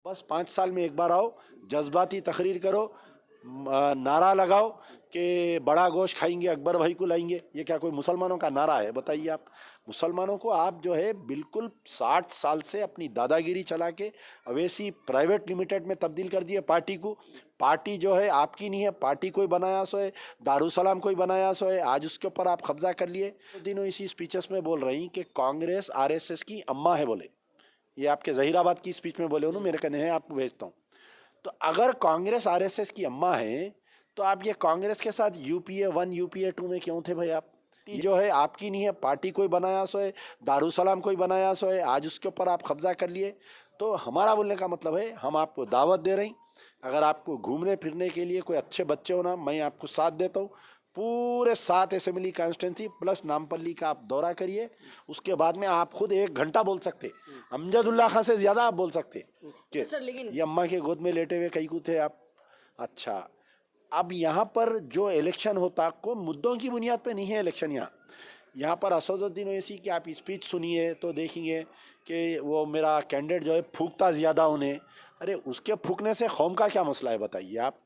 बस 5 साल में एक बार आओ, जज्बाती तकरीर करो, नारा लगाओ कि बड़ा गोश्त खाएंगे अकबर भाई को लाएंगे। ये क्या कोई मुसलमानों का नारा है? बताइए आप। मुसलमानों को आप जो है बिल्कुल 60 साल से अपनी दादागिरी चला के अवैसी प्राइवेट लिमिटेड में तब्दील कर दिए पार्टी को। पार्टी जो है आपकी नहीं है, पार्टी कोई बनाया सो है, दारुसलाम कोई बनाया सो है, आज उसके ऊपर आप कब्जा कर लिए। दिनों इसी स्पीचेस में बोल रही कि कांग्रेस आरएसएस की अम्मा है बोले। ये आपके जहीराबाद की स्पीच में बोले उन्होंने, मेरे कहने हैं आपको भेजता हूँ। तो अगर कांग्रेस आरएसएस की अम्मा है तो आप ये कांग्रेस के साथ यूपीए 1 यूपीए 2 में क्यों थे भाई? आप जो है आपकी नहीं है, पार्टी कोई बनाया सो है, दारुसलाम कोई बनाया सो है, आज उसके ऊपर आप कब्जा कर लिए। तो हमारा बोलने का मतलब है हम आपको दावत दे रहे हैं, अगर आपको घूमने फिरने के लिए कोई अच्छे बच्चे हो ना, मैं आपको साथ देता हूँ। पूरे 7 असेंबली कॉन्स्टिट्यूंसी प्लस नामपल्ली का आप दौरा करिए, उसके बाद में आप खुद 1 घंटा बोल सकते, अमजदुल्ला खां से ज़्यादा आप बोल सकते कि ये अम्मा के गोद में लेटे हुए कहीं को थे आप। अच्छा, अब यहाँ पर जो इलेक्शन होता को मुद्दों की बुनियाद पे नहीं है इलेक्शन। यहाँ पर असदुद्दीन ओवैसी की आप स्पीच सुनिए तो देखेंगे कि वो मेरा कैंडिडेट जो है फूकता ज़्यादा उन्हें। अरे उसके फूकने से कौम का क्या मसला है बताइए आप।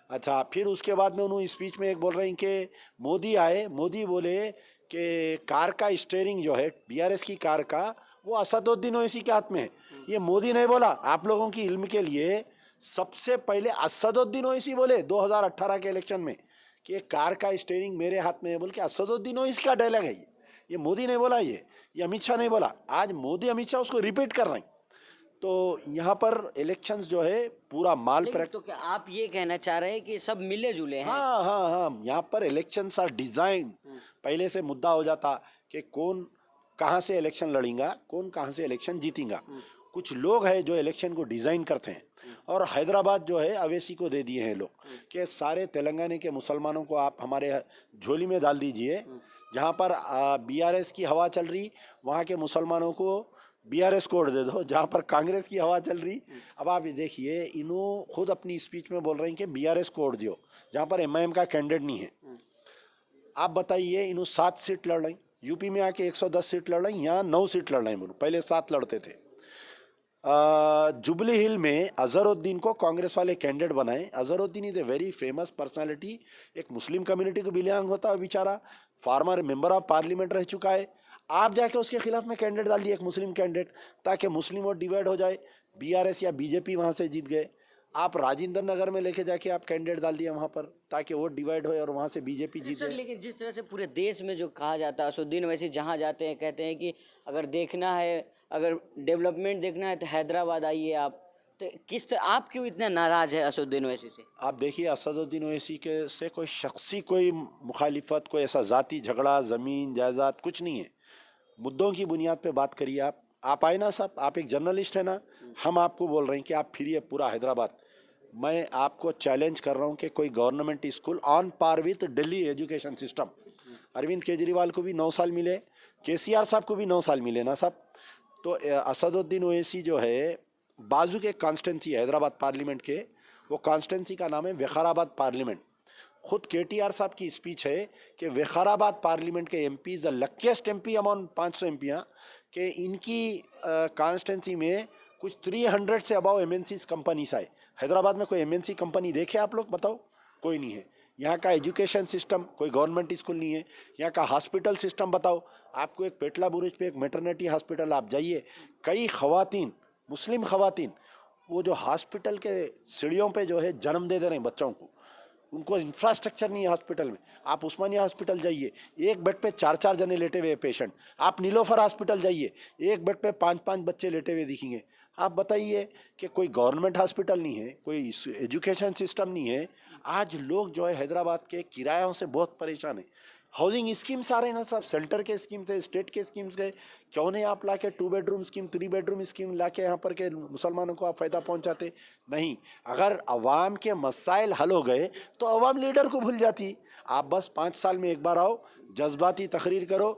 अच्छा, फिर उसके बाद में उन्होंने स्पीच में एक बोल रहे हैं कि मोदी आए, मोदी बोले कि कार का स्टीयरिंग जो है बीआरएस की कार का वो असदुद्दीन ओवैसी के हाथ में है। ये मोदी नहीं बोला, आप लोगों की इल्म के लिए सबसे पहले असदुद्दीन ओवैसी बोले 2018 के इलेक्शन में कि कार का स्टीयरिंग मेरे हाथ में है बोल के। असदुद्दीन ओवैसी का डायलॉग है ये मोदी नहीं बोला, ये अमित शाह नहीं बोला। आज मोदी अमित शाह उसको रिपीट कर रहे हैं। तो यहाँ पर इलेक्शंस जो है पूरा माल पर। तो क्या आप ये कहना चाह रहे हैं कि सब मिले जुले हैं? हाँ हाँ हाँ, यहाँ पर इलेक्शंस आर डिजाइन। पहले से मुद्दा हो जाता कि कौन कहाँ से इलेक्शन लड़ेगा, कौन कहाँ से इलेक्शन जीतेगा। कुछ लोग हैं जो इलेक्शन को डिज़ाइन करते हैं, और हैदराबाद जो है अवैसी को दे दिए हैं लोग कि सारे तेलंगाना के मुसलमानों को आप हमारे झोली में डाल दीजिए। जहाँ पर बीआरएस की हवा चल रही वहाँ के मुसलमानों को बीआरएस कोड दे दो, जहाँ पर कांग्रेस की हवा चल रही। अब आप देखिए, इन्हों खुद अपनी स्पीच में बोल रहे हैं कि बीआरएस कोड दियो, जहाँ पर एमआईएम का कैंडिडेट नहीं है। आप बताइए, इन्हों 7 सीट लड़ रही, यूपी में आके 110 सीट लड़ रही, यहाँ 9 सीट लड़ रहे हैं, पहले 7 लड़ते थे। जुबली हिल में अजहरुद्दीन को कांग्रेस वाले कैंडिडेट बनाए। Azharuddin is a very famous personality, एक मुस्लिम कम्युनिटी को बिलोंग होता है बेचारा, फार्मर मेंबर ऑफ पार्लियामेंट रह चुका है। आप जाके उसके खिलाफ में कैंडिडेट डाल दिए, एक मुस्लिम कैंडिडेट, ताकि मुस्लिम वोट डिवाइड हो जाए। बीआरएस या बीजेपी वहाँ से जीत गए। आप राजेंद्र नगर में लेके जाके आप कैंडिडेट डाल दिए वहाँ पर, ताकि वोट डिवाइड हो और वहाँ से बीजेपी जीत जाए। लेकिन जिस तरह से पूरे देश में जो कहा जाता है, असदुद्दीन ओवैसी जहाँ जाते हैं कहते हैं कि अगर देखना है, अगर डेवलपमेंट देखना है तो हैदराबाद आइए आप। तो किस तरह आप क्यों इतना नाराज है असदुद्दीन ओवैसी से? आप देखिए, असदुद्दीन ओवैसी के से कोई शख्सी कोई मुखालिफत, कोई ऐसा ज़ाती झगड़ा, ज़मीन जायदाद कुछ नहीं है। मुद्दों की बुनियाद पे बात करिए आप आए ना साहब, आप एक जर्नलिस्ट है ना, हम आपको बोल रहे हैं कि आप फिरिए पूरा हैदराबाद। मैं आपको चैलेंज कर रहा हूँ कि कोई government school on par with Delhi education system, Arvind Kejriwal को भी 9 साल मिले, केसीआर साहब को भी 9 साल मिले ना साहब। तो असदुद्दीन ओवैसी जो है, बाजू के कॉन्स्टिट्यूंसी हैदराबाद पार्लियामेंट के, वो कॉन्स्टिट्यूंसी का नाम है विकाराबाद पार्लियामेंट। खुद केटीआर साहब की स्पीच है कि विकाराबाद पार्लियामेंट के MP the luckiest MP among 500 एमपियाँ, कि इनकी कॉन्स्टिट्यूंसी में कुछ 300 से अबाव एमएनसीज कंपनीज आए। हैदराबाद में कोई एमएनसी कंपनी देखे आप लोग? बताओ, कोई नहीं है। यहाँ का एजुकेशन सिस्टम, कोई गवर्नमेंट स्कूल नहीं है। यहाँ का हॉस्पिटल सिस्टम बताओ, आपको एक पेटला बुरुज पे एक मैटरनिटी हॉस्पिटल, आप जाइए, कई खवातीन, मुस्लिम खवातीन, वो जो हॉस्पिटल के सीढ़ियों पे जो है जन्म दे रहे हैं बच्चों को, उनको इंफ्रास्ट्रक्चर नहीं है हॉस्पिटल में। आप उस्मानिया हॉस्पिटल जाइए, एक बेड पे 4-4 जने लेटे हुए पेशेंट। आप नीलोफर हॉस्पिटल जाइए, एक बेड पे 5-5 बच्चे लेटे हुए दिखेंगे। आप बताइए कि कोई गवर्नमेंट हॉस्पिटल नहीं है, कोई एजुकेशन सिस्टम नहीं है। आज लोग जो है हैदराबाद के किरायों से बहुत परेशान है। हाउसिंग स्कीम्स आ रहे हैं ना साहब, सेंटर के स्कीम्स है, स्टेट के स्कीम्स गए, क्यों नहीं आप ला के 2 बेडरूम स्कीम, 3 बेडरूम स्कीम ला के यहाँ पर के मुसलमानों को आप फ़ायदा पहुँचाते? नहीं। अगर अवाम के मसाइल हल हो गए तो अवाम लीडर को भूल जाती। आप बस 5 साल में एक बार आओ, जज्बाती तकरीर करो,